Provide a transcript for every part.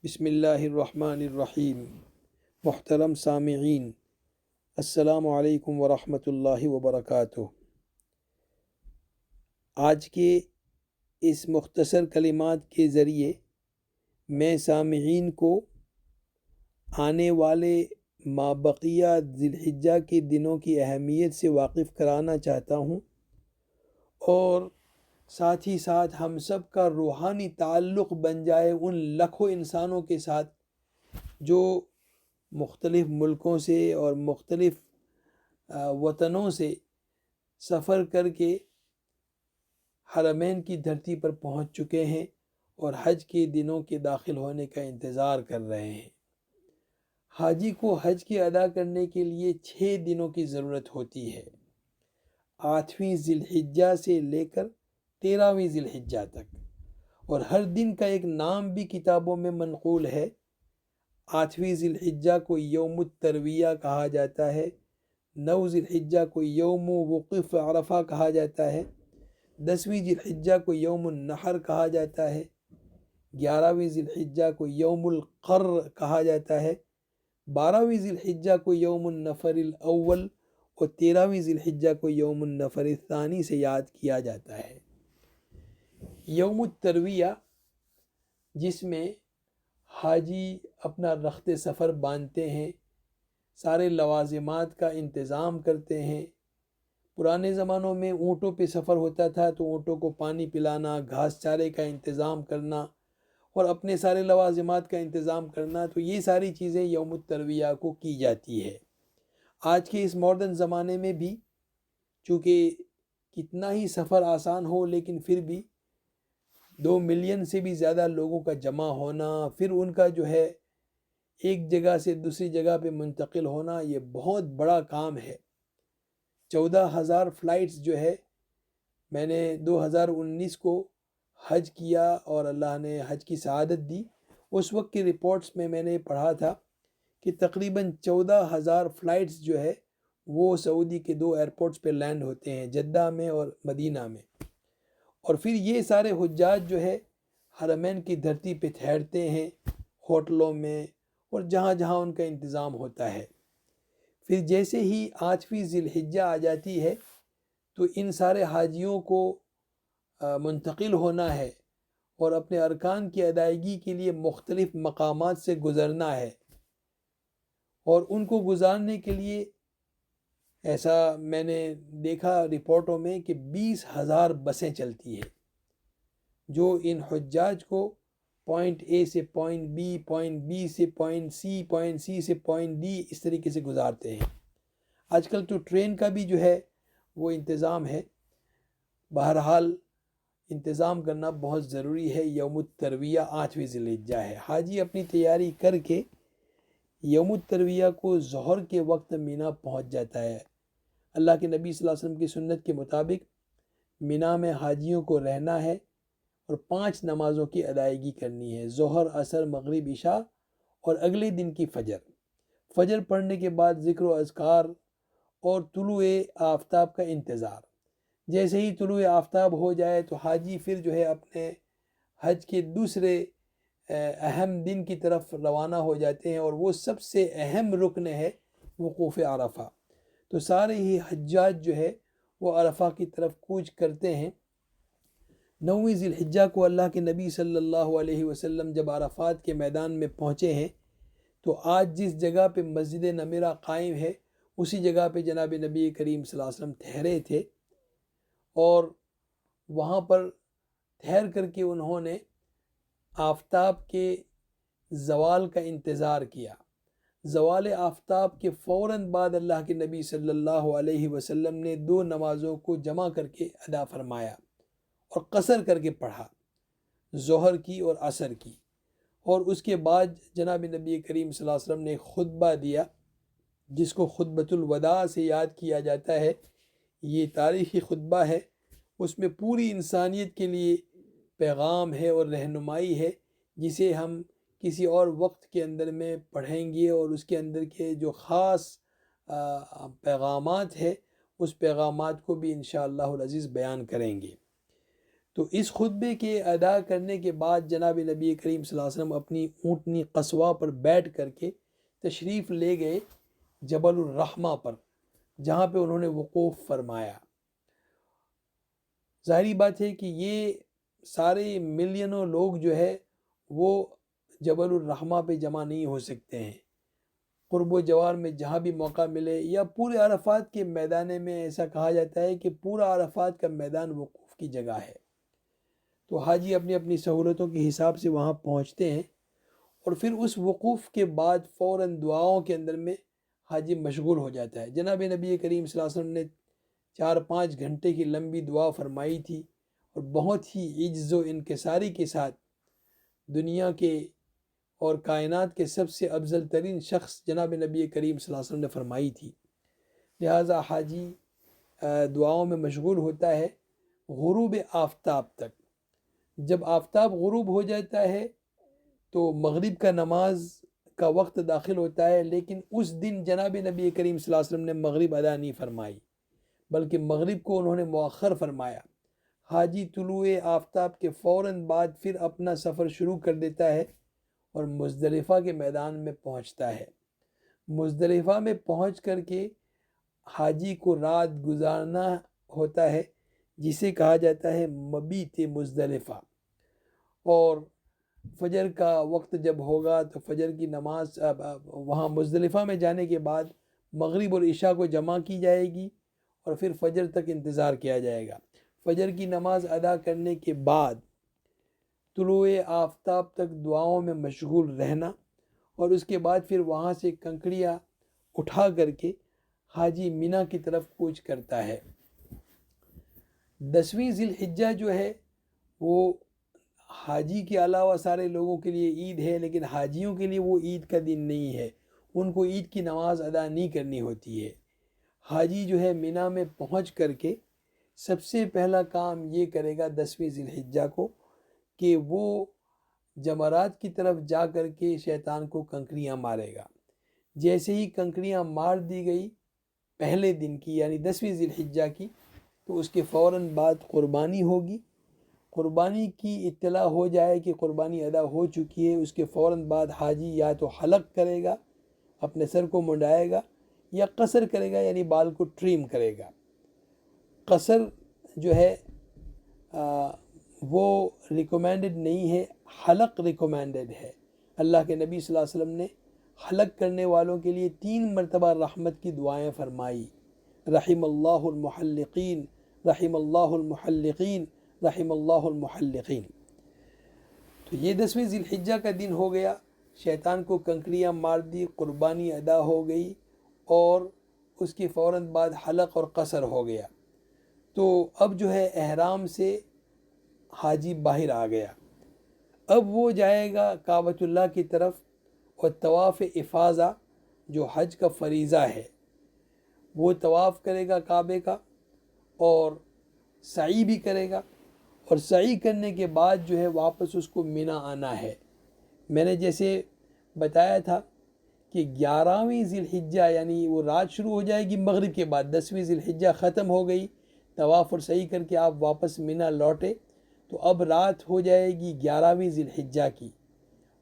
بسم اللہ الرحمن الرحیم۔ محترم سامعین، السلام علیکم ورحمۃ اللہ وبرکاتہ۔ آج کے اس مختصر کلمات کے ذریعے میں سامعین کو آنے والے مابقیہ ذی الحجہ کے دنوں کی اہمیت سے واقف کرانا چاہتا ہوں، اور ساتھ ہی ساتھ ہم سب کا روحانی تعلق بن جائے ان لاکھوں انسانوں کے ساتھ جو مختلف ملکوں سے اور مختلف وطنوں سے سفر کر کے حرمین کی دھرتی پر پہنچ چکے ہیں اور حج کے دنوں کے داخل ہونے کا انتظار کر رہے ہیں۔ حاجی کو حج کے ادا کرنے کے لیے 6 دنوں کی ضرورت ہوتی ہے، 8ویں ذی الحجہ سے لے کر 13ویں ذی الحجہ تک، اور ہر دن کا ایک نام بھی کتابوں میں منقول ہے۔ 8ویں ذی الحجہ کو یوم الترویہ کہا جاتا ہے، 9 ذی الحجہ کو یوم وقوف عرفہ کہا جاتا ہے، 10ویں ذی الحجہ کو یوم النحر کہا جاتا ہے، 11ویں ذی الحجہ کو یوم القر کہا جاتا ہے، 12ویں ذی الحجہ کو یوم النفر الاول اور 13ویں ذی الحجہ کو یوم النفر الثانی سے یاد کیا جاتا ہے۔ یوم الترویہ، جس میں حاجی اپنا رخت سفر باندھتے ہیں، سارے لوازمات کا انتظام کرتے ہیں۔ پرانے زمانوں میں اونٹوں پہ سفر ہوتا تھا تو اونٹوں کو پانی پلانا، گھاس چارے کا انتظام کرنا اور اپنے سارے لوازمات کا انتظام کرنا، تو یہ ساری چیزیں یوم الترویہ کو کی جاتی ہے۔ آج کے اس ماڈرن زمانے میں بھی چونکہ کتنا ہی سفر آسان ہو، لیکن پھر بھی 2 ملین سے بھی زیادہ لوگوں کا جمع ہونا، پھر ان کا جو ہے ایک جگہ سے دوسری جگہ پہ منتقل ہونا، یہ بہت بڑا کام ہے۔ 14,000 فلائٹس جو ہے، میں نے 2019 کو حج کیا اور اللہ نے حج کی سعادت دی۔ اس وقت کی رپورٹس میں نے پڑھا تھا کہ تقریباً 14,000 فلائٹس جو ہے وہ سعودی کے 2 ایئرپورٹس پہ لینڈ ہوتے ہیں، جدہ میں اور مدینہ میں، اور پھر یہ سارے حجاج جو ہے حرمین کی دھرتی پہ ٹھہرتے ہیں، ہوٹلوں میں اور جہاں جہاں ان کا انتظام ہوتا ہے۔ پھر جیسے ہی 8ویں ذی الحجہ آ جاتی ہے تو ان سارے حاجیوں کو منتقل ہونا ہے اور اپنے ارکان کی ادائیگی کے لیے مختلف مقامات سے گزرنا ہے، اور ان کو گزارنے کے لیے ایسا میں نے دیکھا رپورٹوں میں کہ 20,000 بسیں چلتی ہیں جو ان حجاج کو پوائنٹ اے سے پوائنٹ بی، پوائنٹ بی سے پوائنٹ سی، پوائنٹ سی سے پوائنٹ ڈی، اس طریقے سے گزارتے ہیں۔ آج کل تو ٹرین کا بھی جو ہے وہ انتظام ہے۔ بہرحال انتظام کرنا بہت ضروری ہے۔ یوم الترویہ 8ویں ذی الحجہ ہے۔ حاجی اپنی تیاری کر کے یوم الترویہ کو ظہر کے وقت مینا پہنچ جاتا ہے۔ اللہ کے نبی صلی اللہ علیہ وسلم کی سنت کے مطابق مینا میں حاجیوں کو رہنا ہے اور 5 نمازوں کی ادائیگی کرنی ہے، ظہر، عصر، مغرب، عشاء اور اگلے دن کی فجر۔ فجر پڑھنے کے بعد ذکر و اذکار اور طلوع آفتاب کا انتظار۔ جیسے ہی طلوع آفتاب ہو جائے تو حاجی پھر جو ہے اپنے حج کے دوسرے اہم دن کی طرف روانہ ہو جاتے ہیں، اور وہ سب سے اہم رکن ہے وقوف عرفہ۔ تو سارے ہی حجاج جو ہے وہ عرفہ کی طرف کوچ کرتے ہیں۔ 9ویں ذی الحجہ کو اللہ کے نبی صلی اللہ علیہ وسلم جب عرفات کے میدان میں پہنچے ہیں تو آج جس جگہ پہ مسجد نمرہ قائم ہے اسی جگہ پہ جناب نبی کریم صلی اللہ علیہ وسلم ٹھہرے تھے، اور وہاں پر ٹھہر کر کے انہوں نے آفتاب کے زوال کا انتظار کیا۔ زوال آفتاب کے فوراً بعد اللہ کے نبی صلی اللہ علیہ وسلم نے 2 نمازوں کو جمع کر کے ادا فرمایا اور قصر کر کے پڑھا، ظہر کی اور عصر کی، اور اس کے بعد جناب نبی کریم صلی اللہ علیہ وسلم نے خطبہ دیا جس کو خطبۃ الوداع سے یاد کیا جاتا ہے۔ یہ تاریخی خطبہ ہے، اس میں پوری انسانیت کے لیے پیغام ہے اور رہنمائی ہے، جسے ہم کسی اور وقت کے اندر میں پڑھیں گے، اور اس کے اندر کے جو خاص پیغامات ہیں اس پیغامات کو بھی انشاءاللہ العزیز بیان کریں گے۔ تو اس خطبے کے ادا کرنے کے بعد جناب نبی کریم صلی اللہ علیہ وسلم اپنی اونٹنی قصوہ پر بیٹھ کر کے تشریف لے گئے جبل الرحمہ پر، جہاں پہ انہوں نے وقوف فرمایا۔ ظاہری بات ہے کہ یہ سارے ملینوں لوگ جو ہے وہ جبل الرحمہ پہ جمع نہیں ہو سکتے ہیں۔ قرب و جوار میں جہاں بھی موقع ملے، یا پورے عرفات کے میدان میں ایسا کہا جاتا ہے کہ پورا عرفات کا میدان وقوف کی جگہ ہے، تو حاجی اپنی اپنی سہولتوں کے حساب سے وہاں پہنچتے ہیں، اور پھر اس وقوف کے بعد فوراً دعاؤں کے اندر میں حاجی مشغول ہو جاتا ہے۔ جناب نبی کریم صلی اللہ علیہ وسلم نے 4-5 گھنٹے کی لمبی دعا فرمائی تھی، اور بہت ہی عجز و انکساری کے ساتھ دنیا کے اور کائنات کے سب سے افضل ترین شخص جناب نبی کریم صلی اللہ علیہ وسلم نے فرمائی تھی۔ لہٰذا حاجی دعاؤں میں مشغول ہوتا ہے غروب آفتاب تک۔ جب آفتاب غروب ہو جاتا ہے تو مغرب کا نماز کا وقت داخل ہوتا ہے، لیکن اس دن جناب نبی کریم صلی اللہ علیہ وسلم نے مغرب ادا نہیں فرمائی، بلکہ مغرب کو انہوں نے مؤخر فرمایا۔ حاجی طلوع آفتاب کے فوراً بعد پھر اپنا سفر شروع کر دیتا ہے اور مزدلفہ کے میدان میں پہنچتا ہے۔ مزدلفہ میں پہنچ کر کے حاجی کو رات گزارنا ہوتا ہے، جسے کہا جاتا ہے مبیت مزدلفہ، اور فجر کا وقت جب ہوگا تو فجر کی نماز وہاں مزدلفہ میں جانے کے بعد مغرب اور عشاء کو جمع کی جائے گی، اور پھر فجر تک انتظار کیا جائے گا۔ فجر کی نماز ادا کرنے کے بعد طلوع آفتاب تک دعاؤں میں مشغول رہنا، اور اس کے بعد پھر وہاں سے کنکڑیاں اٹھا کر کے حاجی مینا کی طرف کوچ کرتا ہے۔ 10ویں ذی الحجہ جو ہے وہ حاجی کے علاوہ سارے لوگوں کے لیے عید ہے، لیکن حاجیوں کے لیے وہ عید کا دن نہیں ہے، ان کو عید کی نماز ادا نہیں کرنی ہوتی ہے۔ حاجی جو ہے مینا میں پہنچ کر کے سب سے پہلا کام یہ کرے گا 10ویں ذی الحجہ کو کہ وہ جمرات کی طرف جا کر کے شیطان کو کنکریاں مارے گا۔ جیسے ہی کنکریاں مار دی گئی پہلے دن کی یعنی 10ویں ذی الحجہ کی، تو اس کے فوراً بعد قربانی ہوگی۔ قربانی کی اطلاع ہو جائے کہ قربانی ادا ہو چکی ہے، اس کے فوراً بعد حاجی یا تو حلق کرے گا، اپنے سر کو منڈائے گا، یا قصر کرے گا یعنی بال کو ٹریم کرے گا۔ قصر جو ہے وہ ریکومینڈڈ نہیں ہے، حلق ریکومینڈڈ ہے۔ اللہ کے نبی صلی اللہ علیہ وسلم نے حلق کرنے والوں کے لیے 3 مرتبہ رحمت کی دعائیں فرمائی، رحم اللہ المحلقین، رحم اللہ المحلقین، رحم اللہ المحلقین۔ تو یہ 10ویں ذی الحجہ کا دن ہو گیا، شیطان کو کنکریاں مار دی، قربانی ادا ہو گئی، اور اس کے فوراً بعد حلق اور قصر ہو گیا۔ تو اب جو ہے احرام سے حاجی باہر آ گیا، اب وہ جائے گا کعبۃ اللہ کی طرف، اور طواف افاضہ جو حج کا فریضہ ہے وہ طواف کرے گا کعبے کا، اور سعی بھی کرے گا، اور سعی کرنے کے بعد جو ہے واپس اس کو مینا آنا ہے۔ میں نے جیسے بتایا تھا کہ 11ویں ذی الحجہ یعنی وہ رات شروع ہو جائے گی مغرب کے بعد، 10ویں ذی الحجہ ختم ہو گئی، طواف اور سعی کر کے آپ واپس مینا لوٹے، تو اب رات ہو جائے گی 11ویں ذی الحجہ کی،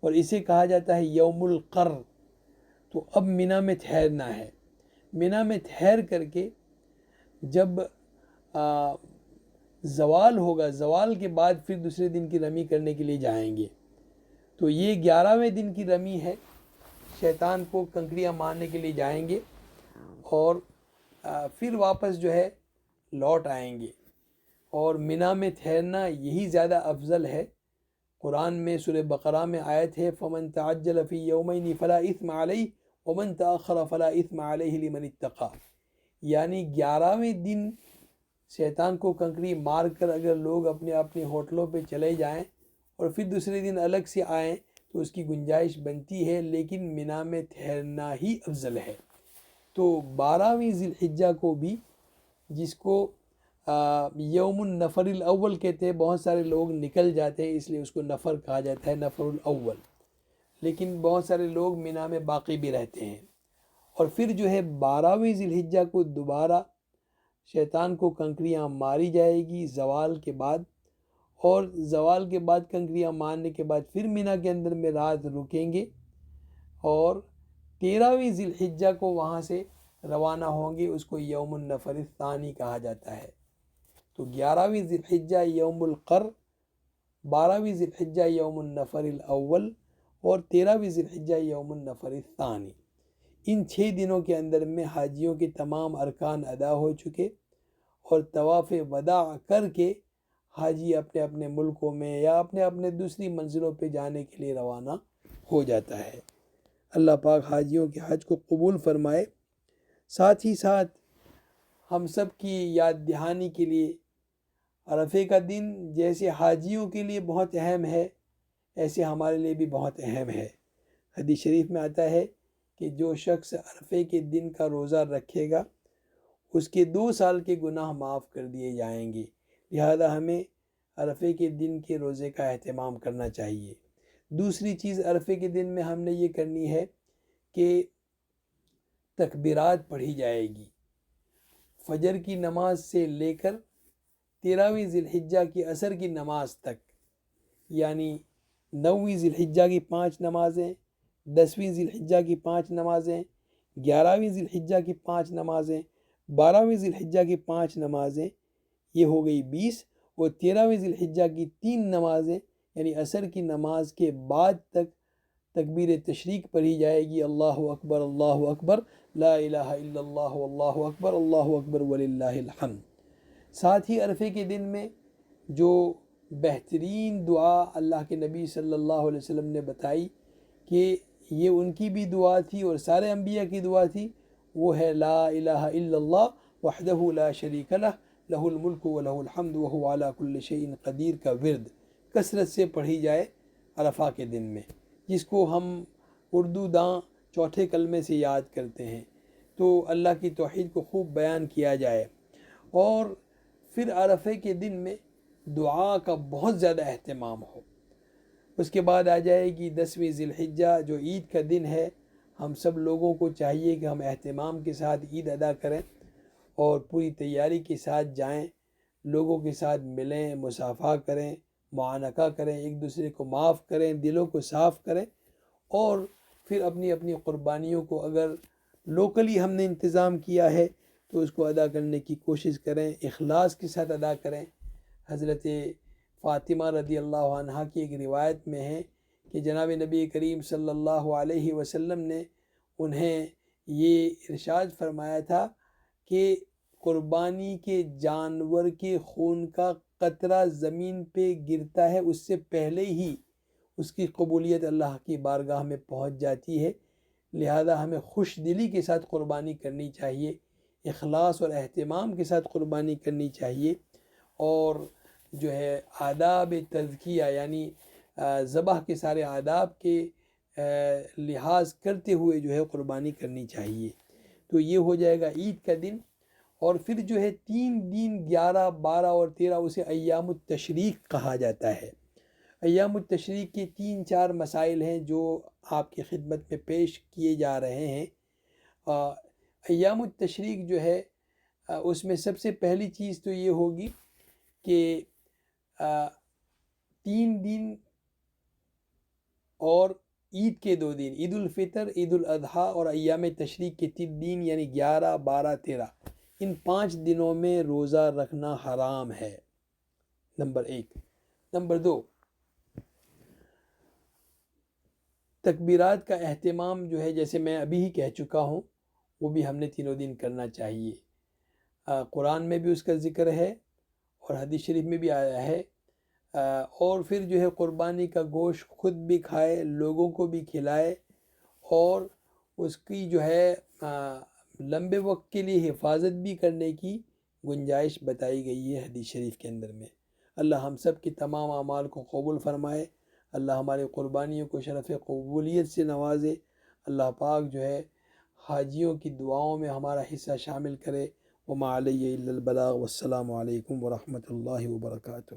اور اسے کہا جاتا ہے یوم القر۔ تو اب مینا میں ٹھہرنا ہے۔ مینا میں ٹھہر کر کے جب زوال ہوگا، زوال کے بعد پھر دوسرے دن کی رمی کرنے کے لیے جائیں گے۔ تو یہ 11ویں دن کی رمی ہے، شیطان کو کنکریاں مارنے کے لیے جائیں گے، اور پھر واپس جو ہے لوٹ آئیں گے۔ اور مینا میں ٹھہرنا یہی زیادہ افضل ہے۔ قرآن میں سورہ بقرہ میں آیت ہے فَمَن تَعَجَّلَ فِي يَوْمَيْنِ فَلَا إِثْمَ عَلَيْهِ وَمَن تَأَخَّرَ فَلَا إِثْمَ عَلَيْهِ لِمَنِ اتَّقَى، یعنی 11ویں دن شیطان کو کنکری مار کر اگر لوگ اپنے اپنے ہوٹلوں پہ چلے جائیں اور پھر دوسرے دن الگ سے آئیں تو اس کی گنجائش بنتی ہے، لیکن مینا میں ٹھہرنا ہی افضل ہے۔ تو 12ویں ذی الحجہ کو بھی، جس کو یوم النفر الاول کہتے ہیں، بہت سارے لوگ نکل جاتے ہیں اس لیے اس کو نفر کہا جاتا ہے، نفر الاول، لیکن بہت سارے لوگ مینا میں باقی بھی رہتے ہیں۔ اور پھر جو ہے 12ویں ذی الحجہ کو دوبارہ شیطان کو کنکریاں ماری جائے گی زوال کے بعد، اور زوال کے بعد کنکریاں مارنے کے بعد پھر مینا کے اندر میں رات رکیں گے اور 13ویں ذی الحجہ کو وہاں سے روانہ ہوں گے. اس کو یوم النفر الثانی کہا جاتا ہے. تو 11ویں ذی الحجہ یوم القر، 12ویں ذی الحجہ یوم النفر الاول اور 13ویں ذی الحجہ یوم النفر الثانی. ان 6 دنوں کے اندر میں حاجیوں کے تمام ارکان ادا ہو چکے اور طواف وداع کر کے حاجی اپنے اپنے ملکوں میں یا اپنے اپنے دوسری منزلوں پہ جانے کے لیے روانہ ہو جاتا ہے. اللہ پاک حاجیوں کے حج کو قبول فرمائے. ساتھ ہی ساتھ ہم سب کی یاد دہانی کے لیے عرفے کا دن جیسے حاجیوں کے لیے بہت اہم ہے ایسے ہمارے لیے بھی بہت اہم ہے. حدیث شریف میں آتا ہے کہ جو شخص عرفے کے دن کا روزہ رکھے گا اس کے 2 سال کے گناہ معاف کر دیے جائیں گے. لہذا ہمیں عرفے کے دن کے روزے کا اہتمام کرنا چاہیے. دوسری چیز عرفے کے دن میں ہم نے یہ کرنی ہے کہ تکبیرات پڑھی جائے گی. فجر کی نماز سے لے کر 13ویں ذی الحجہ کی عصر کی نماز تک، یعنی 9ویں ذی الحجہ کی 5 نمازیں، 10ویں ذی الحجہ کی 5 نمازیں، 11ویں ذی الحجہ کی 5 نمازیں، 12ویں ذی الحجہ کی 5 نمازیں، یہ ہو گئی 20. اور 13ویں ذی الحجہ کی 3 نمازیں یعنی عصر کی نماز کے بعد تک تکبیر تشریق پڑھی جائے گی. اللہ اکبر اللہ اکبر لا الہ الا اللہ واللہ اکبر اللہ اکبر وللہ الحمد. ساتھ ہی عرفے کے دن میں جو بہترین دعا اللہ کے نبی صلی اللہ علیہ وسلم نے بتائی کہ یہ ان کی بھی دعا تھی اور سارے انبیاء کی دعا تھی، وہ ہے لا الہ الا اللہ وحدہ لا شریک لہ لہ الملک ولہ الحمد وہو علی کل شیء قدیر کا ورد کثرت سے پڑھی جائے عرفہ کے دن میں، جس کو ہم اردو داں چوتھے کلمے سے یاد کرتے ہیں. تو اللہ کی توحید کو خوب بیان کیا جائے. اور پھر عرفے کے دن میں دعا کا بہت زیادہ اہتمام ہو. اس کے بعد آ جائے گی 10ویں ذی الحجہ جو عید کا دن ہے. ہم سب لوگوں کو چاہیے کہ ہم اہتمام کے ساتھ عید ادا کریں اور پوری تیاری کے ساتھ جائیں، لوگوں کے ساتھ ملیں، مصافحہ کریں، معانقہ کریں، ایک دوسرے کو معاف کریں، دلوں کو صاف کریں اور پھر اپنی اپنی قربانیوں کو اگر لوکلی ہم نے انتظام کیا ہے تو اس کو ادا کرنے کی کوشش کریں، اخلاص کے ساتھ ادا کریں. حضرت فاطمہ رضی اللہ عنہا کی ایک روایت میں ہے کہ جناب نبی کریم صلی اللہ علیہ وسلم نے انہیں یہ ارشاد فرمایا تھا کہ قربانی کے جانور کے خون کا قطرہ زمین پہ گرتا ہے اس سے پہلے ہی اس کی قبولیت اللہ کی بارگاہ میں پہنچ جاتی ہے. لہذا ہمیں خوش دلی کے ساتھ قربانی کرنی چاہیے، اخلاص اور اہتمام کے ساتھ قربانی کرنی چاہیے اور جو ہے آداب تزکیہ یعنی ذبح کے سارے آداب کے لحاظ کرتے ہوئے جو ہے قربانی کرنی چاہیے. تو یہ ہو جائے گا عید کا دن. اور پھر جو ہے 3 دن 11 12 اور 13 اسے ایام التشریق کہا جاتا ہے. ایام التشریق کے 3-4 مسائل ہیں جو آپ کی خدمت میں پیش کیے جا رہے ہیں. ایام التشریق جو ہے اس میں سب سے پہلی چیز تو یہ ہوگی کہ 3 دن اور عید کے 2 دن، عید الفطر، عید الاضحیٰ اور ایام تشریق کے 3 دن یعنی 11 12 13، ان 5 دنوں میں روزہ رکھنا حرام ہے. نمبر 1. نمبر 2، تکبیرات کا اہتمام جو ہے جیسے میں ابھی ہی کہہ چکا ہوں وہ بھی ہم نے تینوں دن کرنا چاہیے. قرآن میں بھی اس کا ذکر ہے اور حدیث شریف میں بھی آیا ہے. اور پھر جو ہے قربانی کا گوشت خود بھی کھائے، لوگوں کو بھی کھلائے اور اس کی جو ہے لمبے وقت کے لیے حفاظت بھی کرنے کی گنجائش بتائی گئی ہے حدیث شریف کے اندر میں. اللہ ہم سب کی تمام اعمال کو قبول فرمائے. اللہ ہمارے قربانیوں کو شرف قبولیت سے نوازے. اللہ پاک جو ہے حاجیوں کی دعاؤں میں ہمارا حصہ شامل کرے. وما علیہ الا البلاغ. والسلام علیکم ورحمۃ اللہ وبرکاتہ.